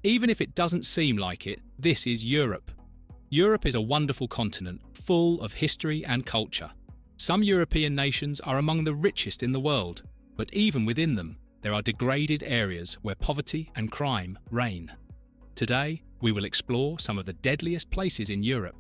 Even if it doesn't seem like it, this is Europe. Europe is a wonderful continent, full of history and culture. Some European nations are among the richest in the world, but even within them, there are degraded areas where poverty and crime reign. Today, we will explore some of the deadliest places in Europe.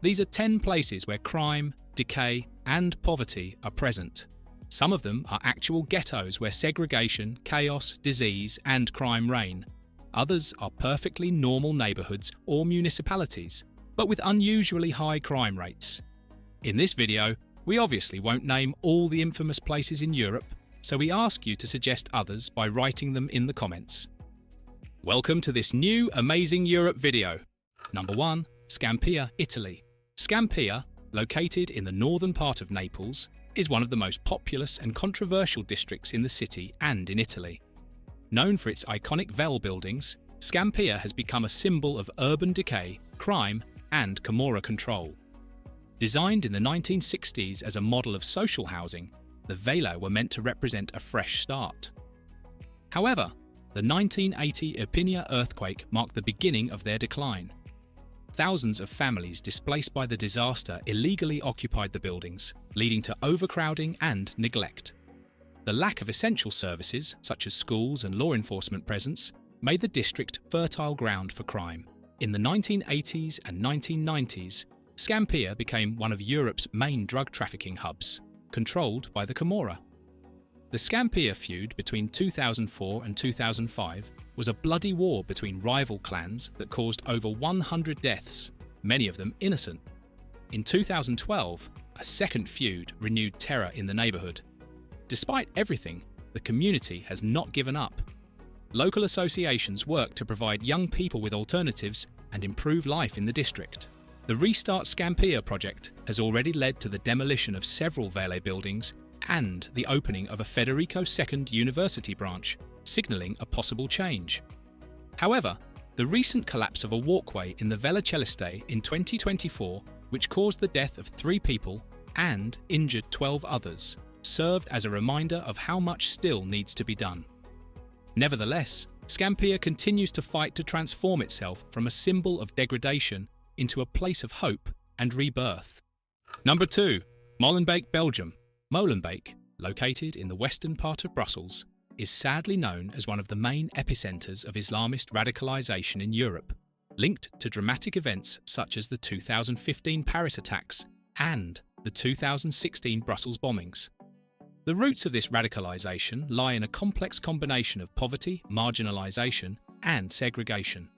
These are 10 places where crime, decay, and poverty are present. Some of them are actual ghettos where segregation, chaos, disease, and crime reign. Others are perfectly normal neighborhoods or municipalities, but with unusually high crime rates. In this video, we obviously won't name all the infamous places in Europe, so we ask you to suggest others by writing them in the comments. Welcome to this new Amazing Europe video. Number 1. Scampia, Italy. Scampia, located in the northern part of Naples, is one of the most populous and controversial districts in the city and in Italy. Known for its iconic Vale buildings, Scampia has become a symbol of urban decay, crime, and Camorra control. Designed in the 1960s as a model of social housing, the Vela were meant to represent a fresh start. However, the 1980 Irpinia earthquake marked the beginning of their decline. Thousands of families displaced by the disaster illegally occupied the buildings, leading to overcrowding and neglect. The lack of essential services, such as schools and law enforcement presence, made the district fertile ground for crime. In the 1980s and 1990s, Scampia became one of Europe's main drug trafficking hubs, controlled by the Camorra. The Scampia feud between 2004 and 2005 was a bloody war between rival clans that caused over 100 deaths, many of them innocent. In 2012, a second feud renewed terror in the neighborhood. Despite everything, the community has not given up. Local associations work to provide young people with alternatives and improve life in the district. The Restart Scampia project has already led to the demolition of several Vele buildings and the opening of a Federico II University branch, signalling a possible change. However, the recent collapse of a walkway in the Vele Celeste in 2024, which caused the death of 3 people and injured 12 others, served as a reminder of how much still needs to be done. Nevertheless, Scampia continues to fight to transform itself from a symbol of degradation into a place of hope and rebirth. Number 2. Molenbeek, Belgium. Molenbeek, located in the western part of Brussels, is sadly known as one of the main epicenters of Islamist radicalization in Europe, linked to dramatic events such as the 2015 Paris attacks and the 2016 Brussels bombings. The roots of this radicalization lie in a complex combination of poverty, marginalization, and segregation.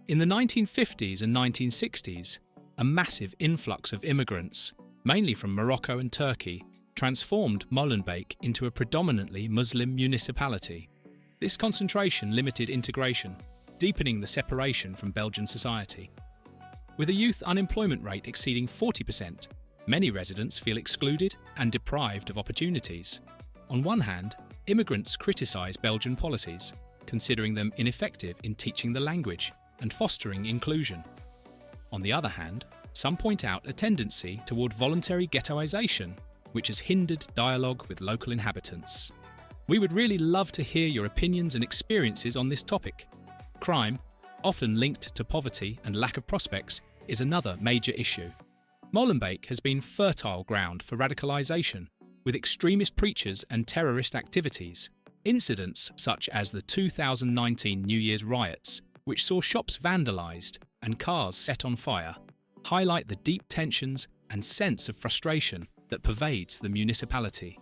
In the 1950s and 1960s, a massive influx of immigrants, mainly from Morocco and Turkey, transformed Molenbeek into a predominantly Muslim municipality. This concentration limited integration, deepening the separation from Belgian society. With a youth unemployment rate exceeding 40%, many residents feel excluded and deprived of opportunities. On one hand, immigrants criticize Belgian policies, considering them ineffective in teaching the language and fostering inclusion. On the other hand, some point out a tendency toward voluntary ghettoization, which has hindered dialogue with local inhabitants. We would really love to hear your opinions and experiences on this topic. Crime, often linked to poverty and lack of prospects, is another major issue. Molenbeek has been fertile ground for radicalization, with extremist preachers and terrorist activities. Incidents such as the 2019 New Year's riots, which saw shops vandalized and cars set on fire, highlight the deep tensions and sense of frustration that pervades the municipality.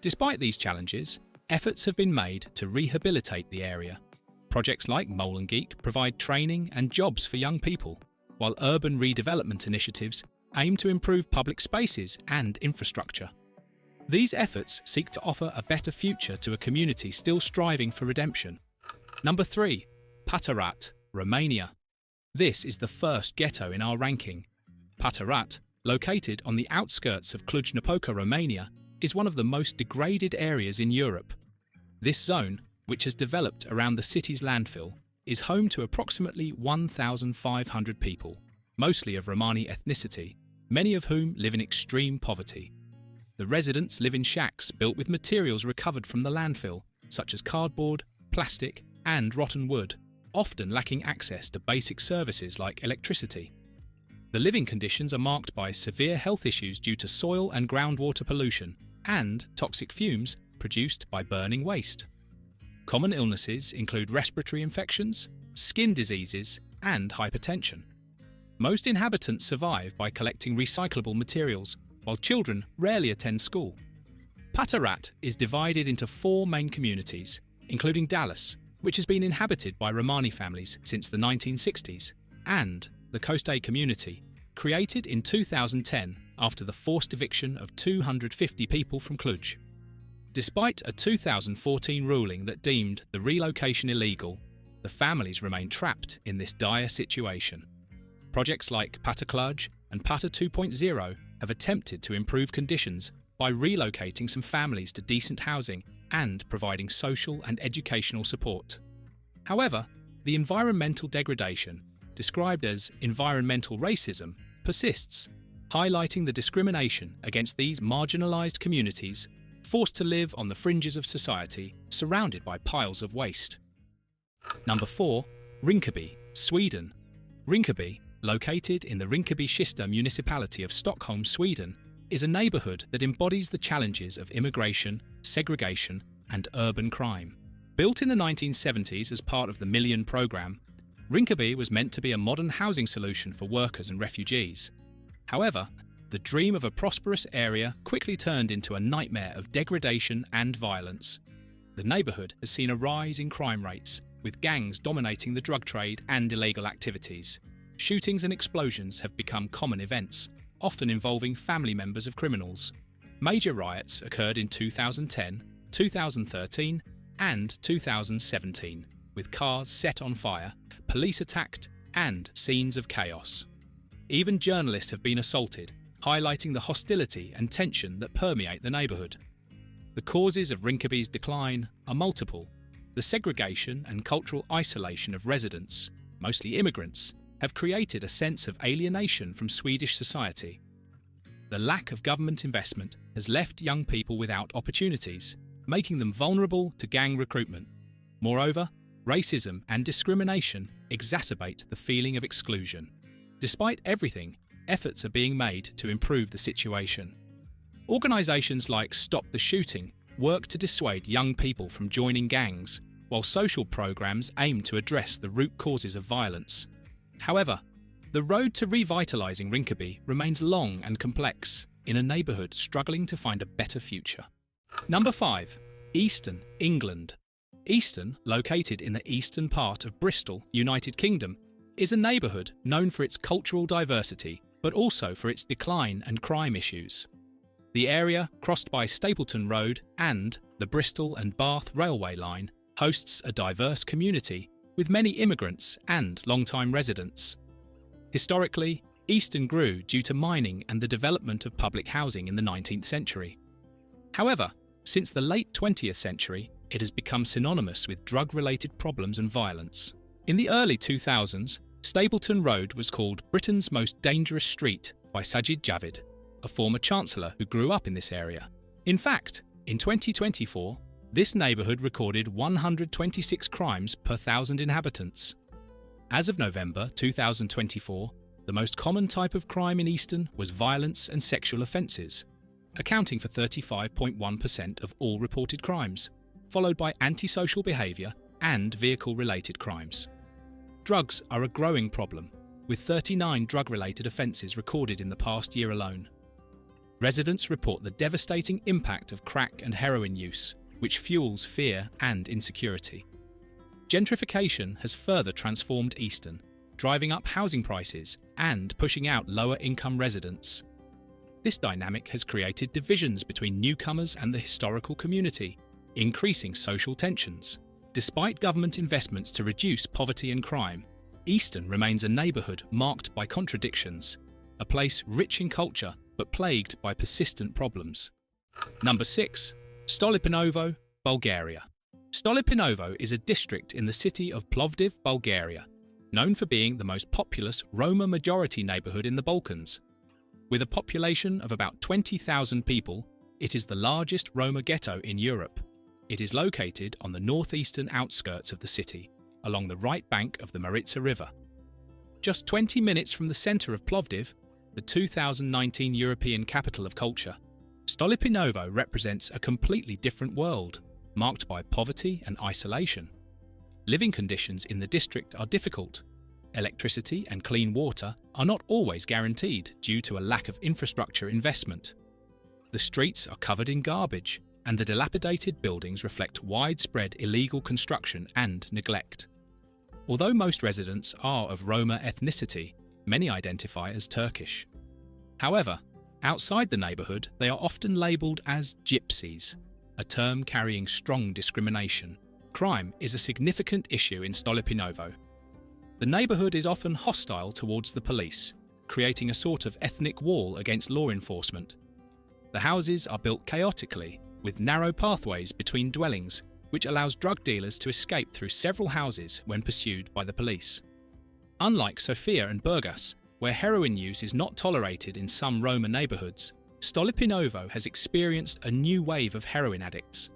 Despite these challenges, efforts have been made to rehabilitate the area. Projects like Molenbeek provide training and jobs for young people, while urban redevelopment initiatives aim to improve public spaces and infrastructure. These efforts seek to offer a better future to a community still striving for redemption. Number 3. Pata-Rât, Romania. This is the first ghetto in our ranking. Pata-Rât, located on the outskirts of Cluj-Napoca, Romania, is one of the most degraded areas in Europe. This zone, which has developed around the city's landfill, is home to approximately 1,500 people, mostly of Romani ethnicity, many of whom live in extreme poverty. The residents live in shacks built with materials recovered from the landfill, such as cardboard, plastic, and rotten wood, often lacking access to basic services like electricity. The living conditions are marked by severe health issues due to soil and groundwater pollution and toxic fumes produced by burning waste. Common illnesses include respiratory infections, skin diseases, and hypertension. Most inhabitants survive by collecting recyclable materials, while children rarely attend school. Pata-Rât is divided into 4 main communities, including Dallas, which has been inhabited by Romani families since the 1960s, and the Coast A community, created in 2010 after the forced eviction of 250 people from Cluj. Despite a 2014 ruling that deemed the relocation illegal, the families remain trapped in this dire situation. Projects like Pata-Cluj and Pata 2.0 have attempted to improve conditions by relocating some families to decent housing and providing social and educational support. However, the environmental degradation, described as environmental racism, persists, highlighting the discrimination against these marginalised communities forced to live on the fringes of society, surrounded by piles of waste. Number 4. Rinkeby, Sweden. Rinkeby, located in the Rinkeby-Kista municipality of Stockholm, Sweden, is a neighbourhood that embodies the challenges of immigration, segregation, and urban crime. Built in the 1970s as part of the Million programme, Rinkeby was meant to be a modern housing solution for workers and refugees. However, the dream of a prosperous area quickly turned into a nightmare of degradation and violence. The neighbourhood has seen a rise in crime rates, with gangs dominating the drug trade and illegal activities. Shootings and explosions have become common events, often involving family members of criminals. Major riots occurred in 2010, 2013, and 2017, with cars set on fire, police attacked, and scenes of chaos. Even journalists have been assaulted, highlighting the hostility and tension that permeate the neighbourhood. The causes of Rinkeby's decline are multiple. The segregation and cultural isolation of residents, mostly immigrants, have created a sense of alienation from Swedish society. The lack of government investment has left young people without opportunities, making them vulnerable to gang recruitment. Moreover, racism and discrimination exacerbate the feeling of exclusion. Despite everything, efforts are being made to improve the situation. Organisations like Stop the Shooting work to dissuade young people from joining gangs, while social programmes aim to address the root causes of violence. However, the road to revitalising Rinkeby remains long and complex, in a neighbourhood struggling to find a better future. Number 5. Easton, England. Easton, located in the eastern part of Bristol, United Kingdom, is a neighbourhood known for its cultural diversity, but also for its decline and crime issues. The area, crossed by Stapleton Road and the Bristol and Bath railway line, hosts a diverse community with many immigrants and long-time residents. Historically, Easton grew due to mining and the development of public housing in the 19th century. However, since the late 20th century, it has become synonymous with drug-related problems and violence. In the early 2000s, Stapleton Road was called Britain's most dangerous street by Sajid Javid, a former chancellor who grew up in this area. In fact, in 2024, this neighbourhood recorded 126 crimes per 1,000 inhabitants. As of November 2024, the most common type of crime in Easton was violence and sexual offences, accounting for 35.1% of all reported crimes, followed by antisocial behaviour and vehicle-related crimes. Drugs are a growing problem, with 39 drug-related offences recorded in the past year alone. Residents report the devastating impact of crack and heroin use, which fuels fear and insecurity. Gentrification has further transformed Easton, driving up housing prices and pushing out lower-income residents. This dynamic has created divisions between newcomers and the historical community, increasing social tensions. Despite government investments to reduce poverty and crime, Easton remains a neighbourhood marked by contradictions, a place rich in culture but plagued by persistent problems. Number 6. Stolipinovo, Bulgaria. Stolipinovo is a district in the city of Plovdiv, Bulgaria, known for being the most populous Roma-majority neighbourhood in the Balkans. With a population of about 20,000 people, it is the largest Roma ghetto in Europe. It is located on the northeastern outskirts of the city, along the right bank of the Maritsa River. Just 20 minutes from the centre of Plovdiv, the 2019 European Capital of Culture, Stolypinovo represents a completely different world, marked by poverty and isolation. Living conditions in the district are difficult. Electricity and clean water are not always guaranteed due to a lack of infrastructure investment. The streets are covered in garbage, and the dilapidated buildings reflect widespread illegal construction and neglect. Although most residents are of Roma ethnicity, many identify as Turkish. However, outside the neighbourhood, they are often labelled as gypsies, a term carrying strong discrimination. Crime is a significant issue in Stolypinovo. The neighbourhood is often hostile towards the police, creating a sort of ethnic wall against law enforcement. The houses are built chaotically, with narrow pathways between dwellings, which allows drug dealers to escape through several houses when pursued by the police. Unlike Sofia and Burgas, where heroin use is not tolerated in some Roma neighbourhoods, Stolypinovo has experienced a new wave of heroin addicts.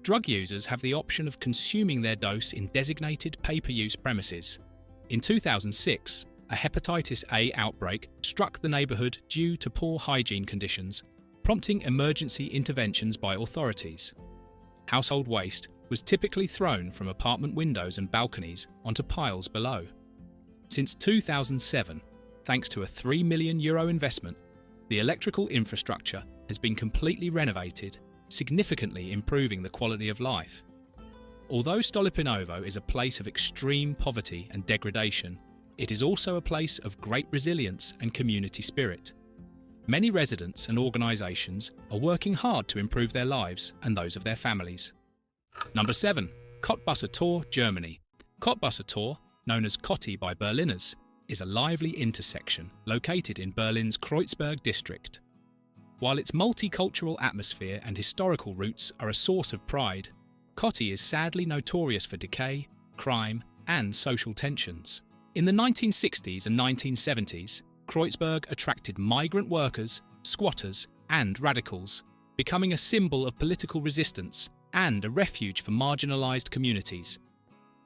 Drug users have the option of consuming their dose in designated pay-per-use premises. In 2006, a hepatitis A outbreak struck the neighbourhood due to poor hygiene conditions, prompting emergency interventions by authorities. Household waste was typically thrown from apartment windows and balconies onto piles below. Since 2007, thanks to a €3 million investment, the electrical infrastructure has been completely renovated, significantly improving the quality of life. Although Stolypinovo is a place of extreme poverty and degradation, it is also a place of great resilience and community spirit. Many residents and organisations are working hard to improve their lives and those of their families. Number 7. Cottbusser Tor, Germany. Cottbusser Tor, known as Kotti by Berliners, is a lively intersection located in Berlin's Kreuzberg district. While its multicultural atmosphere and historical roots are a source of pride, Kotti is sadly notorious for decay, crime, and social tensions. In the 1960s and 1970s, Kreuzberg attracted migrant workers, squatters, and radicals, becoming a symbol of political resistance and a refuge for marginalised communities.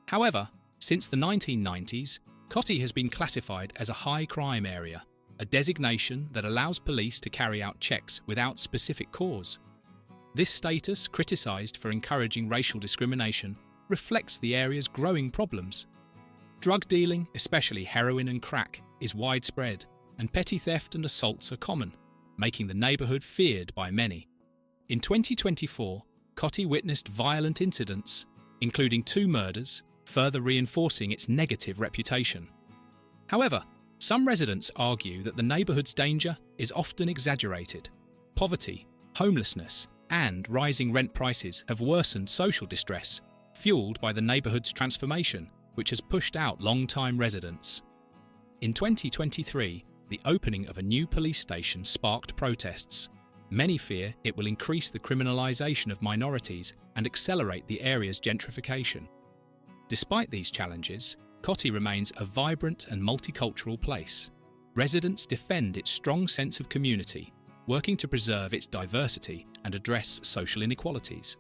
However, since the 1990s, Kotti has been classified as a high crime area, a designation that allows police to carry out checks without specific cause. This status, criticised for encouraging racial discrimination, reflects the area's growing problems. Drug dealing, especially heroin and crack, is widespread, and petty theft and assaults are common, making the neighbourhood feared by many. In 2024, Kotti witnessed violent incidents, including 2 murders, further reinforcing its negative reputation. However, some residents argue that the neighbourhood's danger is often exaggerated. Poverty, homelessness, and rising rent prices have worsened social distress, fueled by the neighbourhood's transformation, which has pushed out long-time residents. In 2023, the opening of a new police station sparked protests. Many fear it will increase the criminalisation of minorities and accelerate the area's gentrification. Despite these challenges, Kotti remains a vibrant and multicultural place. Residents defend its strong sense of community, working to preserve its diversity and address social inequalities.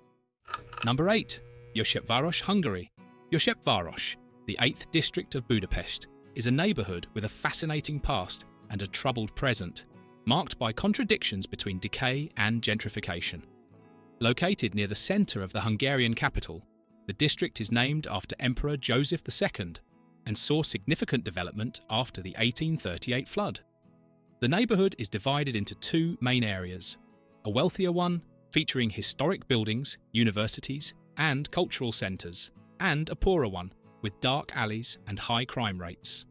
Number 8. Józsefváros, Hungary. Józsefváros, the 8th district of Budapest, is a neighbourhood with a fascinating past and a troubled present, marked by contradictions between decay and gentrification. Located near the centre of the Hungarian capital, the district is named after Emperor Joseph II and saw significant development after the 1838 flood. The neighbourhood is divided into 2 main areas: a wealthier one featuring historic buildings, universities, and cultural centres, and a poorer one with dark alleys and high crime rates.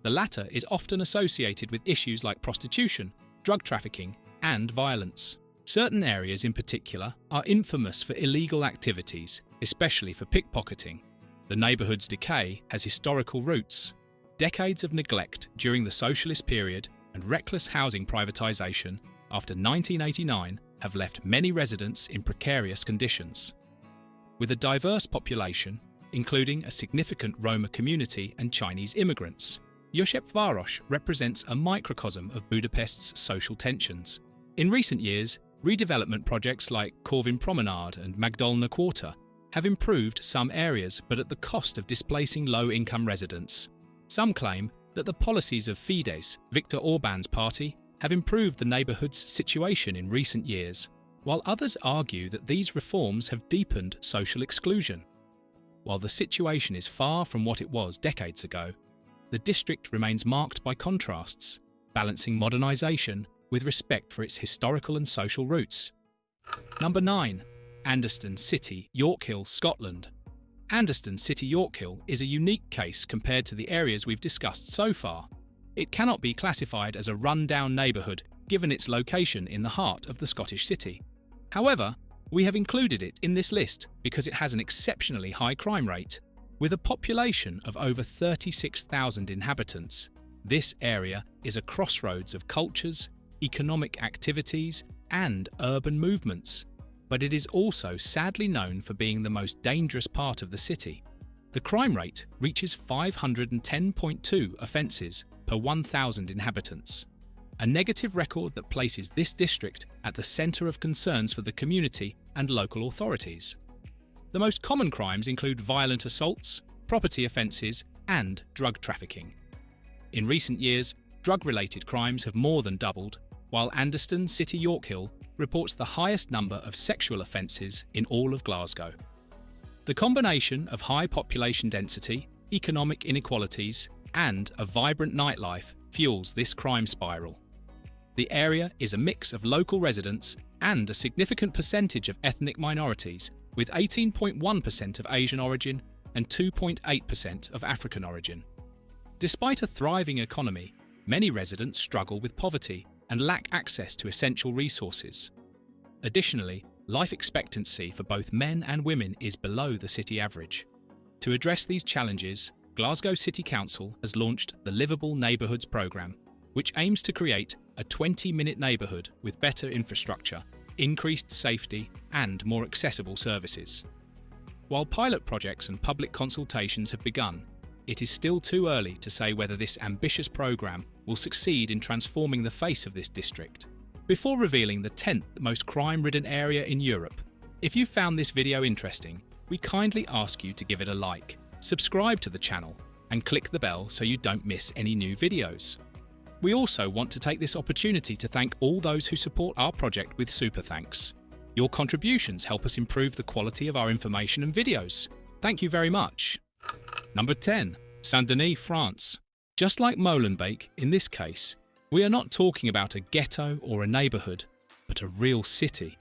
The latter is often associated with issues like prostitution, drug trafficking, and violence. Certain areas in particular are infamous for illegal activities, especially for pickpocketing. The neighbourhood's decay has historical roots. Decades of neglect during the socialist period and reckless housing privatisation after 1989 have left many residents in precarious conditions. With a diverse population, including a significant Roma community and Chinese immigrants, Józsefváros represents a microcosm of Budapest's social tensions. In recent years, redevelopment projects like Corvin Promenade and Magdolna Quarter have improved some areas, but at the cost of displacing low-income residents. Some claim that the policies of Fidesz, Viktor Orban's party, have improved the neighbourhood's situation in recent years, while others argue that these reforms have deepened social exclusion. While the situation is far from what it was decades ago, the district remains marked by contrasts, balancing modernisation with respect for its historical and social roots. Number 9. Anderston City, Yorkhill, Scotland. Anderston City, Yorkhill is a unique case compared to the areas we've discussed so far. It cannot be classified as a run-down neighbourhood given its location in the heart of the Scottish city. However, we have included it in this list because it has an exceptionally high crime rate. With a population of over 36,000 inhabitants, this area is a crossroads of cultures, economic activities, and urban movements. But it is also sadly known for being the most dangerous part of the city. The crime rate reaches 510.2 offences per 1,000 inhabitants, a negative record that places this district at the centre of concerns for the community and local authorities. The most common crimes include violent assaults, property offences, and drug trafficking. In recent years, drug-related crimes have more than doubled, while Anderston City Yorkhill reports the highest number of sexual offences in all of Glasgow. The combination of high population density, economic inequalities, and a vibrant nightlife fuels this crime spiral. The area is a mix of local residents and a significant percentage of ethnic minorities, with 18.1% of Asian origin and 2.8% of African origin. Despite a thriving economy, many residents struggle with poverty and lack access to essential resources. Additionally, life expectancy for both men and women is below the city average. To address these challenges, Glasgow City Council has launched the Livable Neighbourhoods programme, which aims to create a 20-minute neighbourhood with better infrastructure, increased safety, and more accessible services. While pilot projects and public consultations have begun, it is still too early to say whether this ambitious programme will succeed in transforming the face of this district. Before revealing the 10th most crime-ridden area in Europe, if you found this video interesting, we kindly ask you to give it a like, subscribe to the channel, and click the bell so you don't miss any new videos. We also want to take this opportunity to thank all those who support our project with super thanks. Your contributions help us improve the quality of our information and videos. Thank you very much. Number 10. Saint-Denis, France. Just like Molenbeek, in this case, we are not talking about a ghetto or a neighbourhood, but a real city.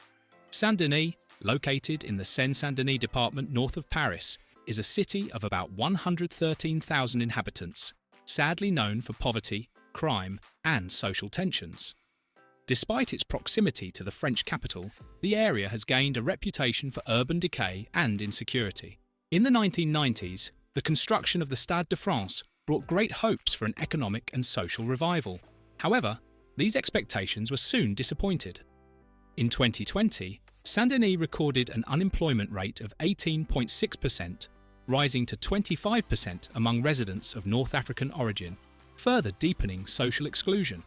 Saint-Denis, located in the Seine-Saint-Denis department north of Paris, is a city of about 113,000 inhabitants, sadly known for poverty, crime, and social tensions. Despite its proximity to the French capital, the area has gained a reputation for urban decay and insecurity. In the 1990s, the construction of the Stade de France brought great hopes for an economic and social revival. However, these expectations were soon disappointed. In 2020, Saint-Denis recorded an unemployment rate of 18.6%, rising to 25% among residents of North African origin, further deepening social exclusion.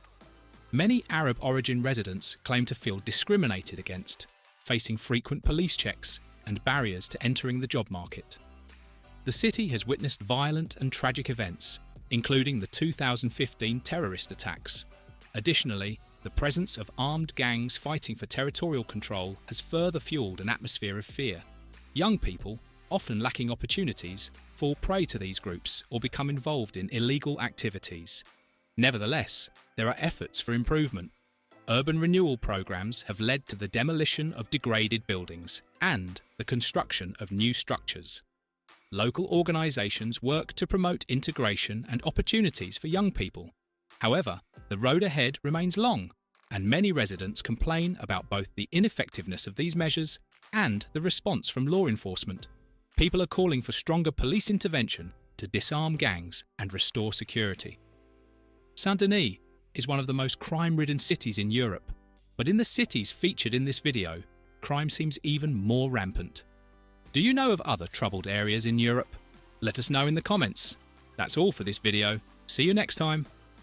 Many Arab origin residents claim to feel discriminated against, facing frequent police checks and barriers to entering the job market. The city has witnessed violent and tragic events, including the 2015 terrorist attacks. Additionally, the presence of armed gangs fighting for territorial control has further fueled an atmosphere of fear. Young people, often lacking opportunities, fall prey to these groups or become involved in illegal activities. Nevertheless, there are efforts for improvement. Urban renewal programs have led to the demolition of degraded buildings and the construction of new structures. Local organisations work to promote integration and opportunities for young people. However, the road ahead remains long, and many residents complain about both the ineffectiveness of these measures and the response from law enforcement. People are calling for stronger police intervention to disarm gangs and restore security. Saint-Denis is one of the most crime-ridden cities in Europe, but in the cities featured in this video, crime seems even more rampant. Do you know of other troubled areas in Europe? Let us know in the comments. That's all for this video. See you next time.